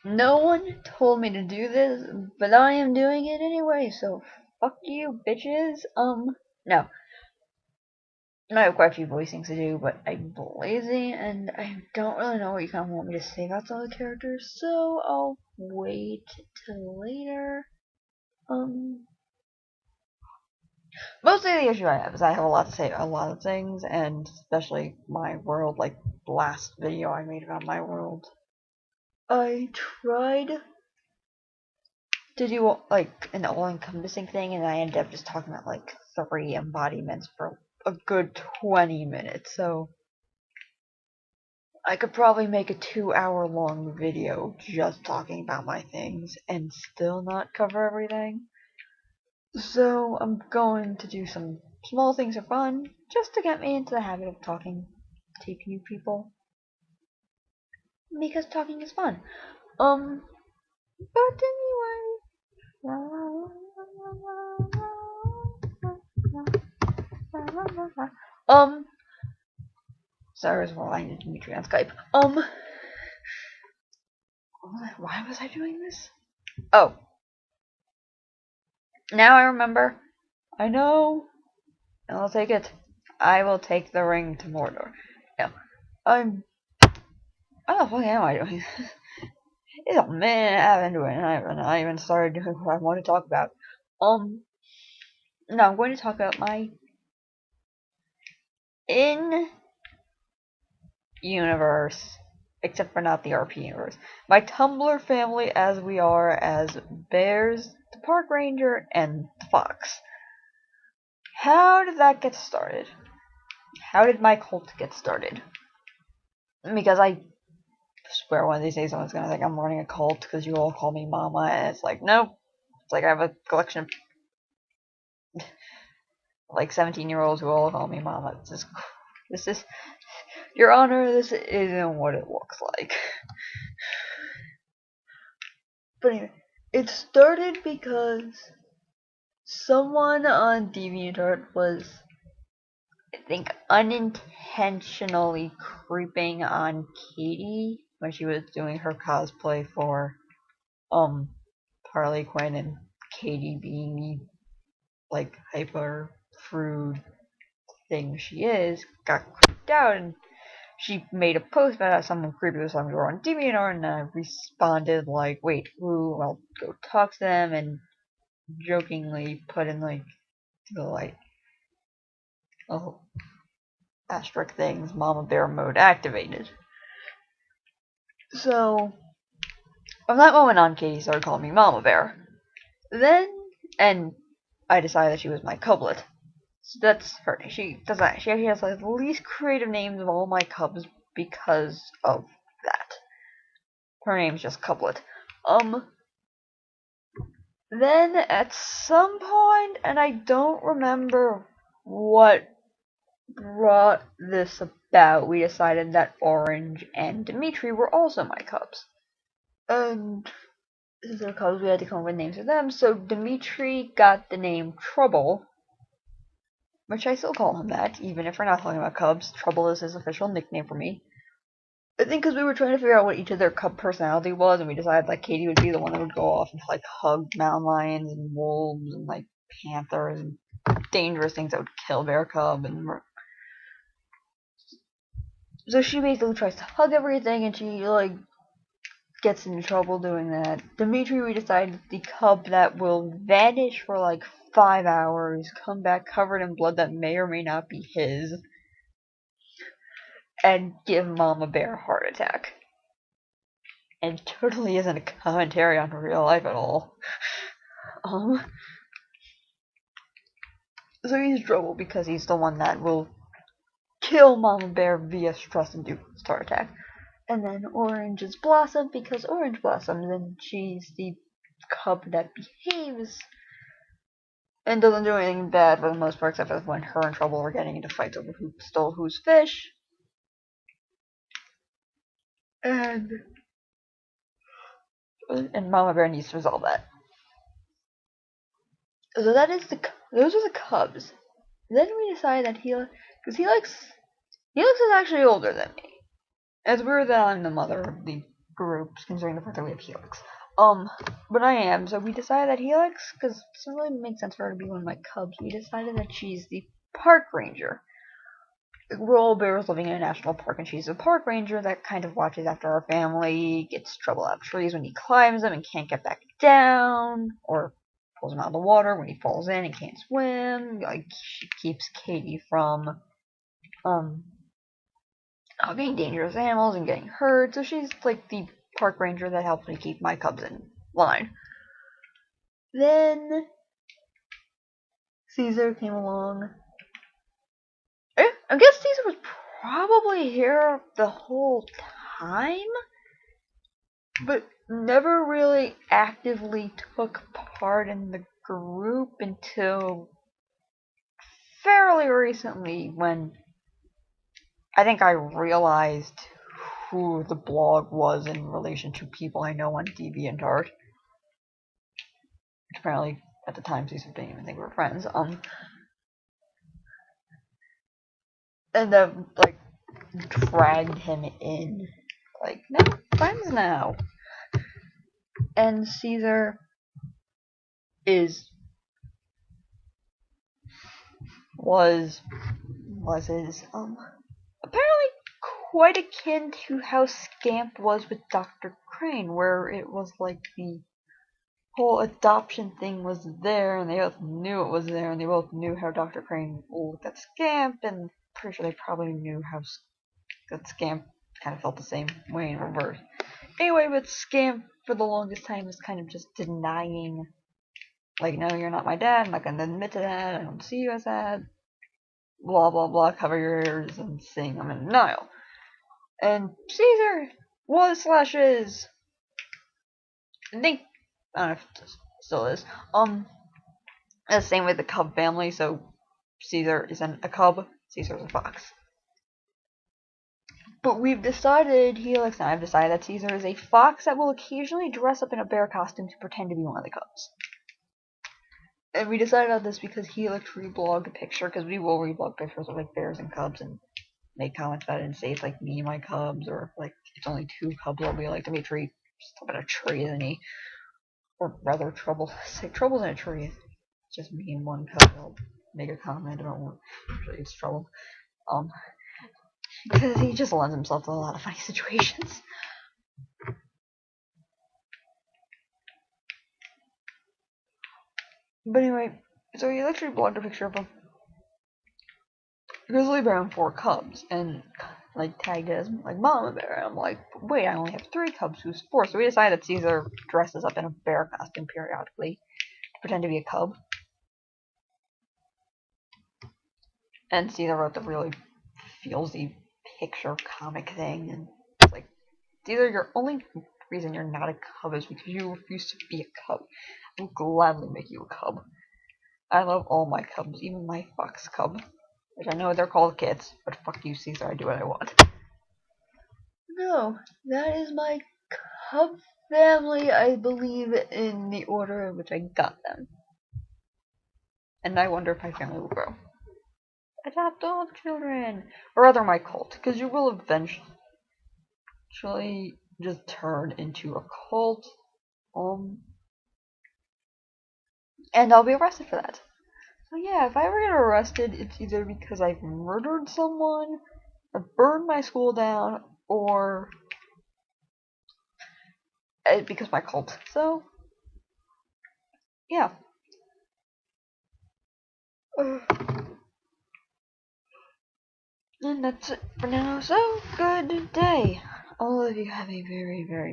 No one told me to do this, but I am doing it anyway, so fuck you, bitches. No. I have quite a few voicings to do, but I'm lazy, and I don't really know what you kind of want me to say about some of the characters, so I'll wait till later. Um, Mostly the issue I have is I have a lot to say about a lot of things, and especially my world, like the last video I made about my world. I tried to do like an all-encompassing thing, and I ended up just talking about like 3 embodiments for a good 20 minutes, so I could probably make a 2 hour long video just talking about my things and still not cover everything. So I'm going to do some small things for fun, just to get me into the habit of talking to you people. Because talking is fun. But anyway. Um, sorry, as well, I need Dimitri on Skype. Why was I doing this? Oh, now I remember. I know. And I'll take it. I will take the ring to Mordor. Yeah. I'm. Oh, what am I doing? It's a minute I've been doing it, and I even started doing what I want to talk about. No, I'm going to talk about my in-universe, except for not the RP universe. My Tumblr family as we are as Bears, the Park Ranger, and the Fox. How did that get started? How did my cult get started? Because I swear one of these days someone's gonna think I'm running a cult because you all call me mama, and it's like, nope. It's like I have a collection of like 17-year-olds who all call me mama. This is, Your Honor, this isn't what it looks like. But anyway, it started because someone on DeviantArt was, I think, unintentionally creeping on Katie when she was doing her cosplay for Harley Quinn, and Katie being the like hyper prude thing she is, got creeped out, and she made a post about how someone creepy was talking to her on DeviantArt, and I responded like, wait, who? I'll go talk to them, and jokingly put in like the like, oh, asterisk things, Mama Bear mode activated. So from that moment on, Katie started calling me Mama Bear. Then, and I decided that she was my cublet. So that's her. She does that. She actually has like the least creative names of all my cubs because of that. Her name's just Cublet. Then at some point, and I don't remember what brought this about, we decided that Orange and Dimitri were also my cubs. And since they're cubs, we had to come up with names for them, so Dimitri got the name Trouble, which I still call him that, even if we're not talking about cubs. Trouble is his official nickname for me. I think because we were trying to figure out what each of their cub personality was, and we decided like Katie would be the one that would go off and like hug mountain lions and wolves and like panthers and dangerous things that would kill their cub, and so she basically tries to hug everything, and she like gets into trouble doing that. Dimitri, we decided, the cub that will vanish for like 5 hours, come back covered in blood that may or may not be his, and give Mama Bear a heart attack. And totally isn't a commentary on real life at all. So he's in trouble because he's the one that will kill Mama Bear via stress-induced heart attack. And then Orange is Blossom because Orange blossoms, and she's the cub that behaves and doesn't do anything bad for the most part, except for when her and Trouble were getting into fights over who stole whose fish. And Mama Bear needs to resolve that. So those are the cubs. Then we decided that he looks actually older than me. It's weird that I'm the mother of the groups, considering the fact that we have Helix. But I am, so we decided that Helix, because it doesn't really make sense for her to be one of my cubs, we decided that she's the park ranger. Royal Bear is living in a national park, and she's a park ranger that kind of watches after our family, gets trouble out of trees when he climbs them and can't get back down, or pulls him out of the water when he falls in and can't swim. Like, she keeps Katie from, getting dangerous animals and getting hurt, so she's like the park ranger that helps me keep my cubs in line. Then Caesar came along. I guess Caesar was probably here the whole time, but never really actively took part in the group until fairly recently, when I think I realized who the blog was in relation to people I know on DeviantArt. Which apparently, at the time, Caesar didn't even think we were friends. And like, dragged him in. Like, no, friends now. And Caesar was apparently quite akin to how Scamp was with Dr. Crane, where it was like the whole adoption thing was there, and they both knew it was there, and they both knew how Dr. Crane looked at Scamp, and pretty sure they probably knew how that Scamp kind of felt the same way in reverse. Anyway, but Scamp for the longest time was kind of just denying, like, no, you're not my dad, I'm not going to admit to that, I don't see you as that, blah blah blah, cover your ears, and saying I'm in denial. And Caesar was / is, I think, I don't know if it still is, the same with the Cub family, so Caesar isn't a Cub, Caesar's a fox. But we've decided, Helix and I have decided, that Caesar is a fox that will occasionally dress up in a bear costume to pretend to be one of the Cubs. And we decided on this because Helix reblogged a picture, because we will reblog pictures of like bears and cubs and make comments about it and say it's like me and my cubs, or like it's only 2 cubs, I'll be like Dimitri just up in a tree, isn't he? Or rather, Trouble's in a tree. It's just me and one cub. I'll make a comment about what actually it's Trouble. Because he just lends himself to a lot of funny situations. But anyway, so he literally blogged a picture of a grizzly bear and 4 cubs, and like tagged it as like mama bear. And I'm like, wait, I only have 3 cubs, who's 4? So we decided that Caesar dresses up in a bear costume periodically to pretend to be a cub. And Caesar wrote the really feelsy picture comic thing, and it's like, Caesar, your only reason you're not a cub is because you refuse to be a cub. I'll gladly make you a cub. I love all my cubs, even my fox cub, which I know they're called kits, but fuck you, Caesar, I do what I want. No, that is my cub family, I believe, in the order in which I got them. And I wonder if my family will grow. Adopt all children, or rather my cult, because you will eventually just turn into a cult, and I'll be arrested for that. So yeah, if I ever get arrested, it's either because I've murdered someone, I've burned my school down, or because my cult. So yeah. And that's it for now. So good day. All of you have a very, very, very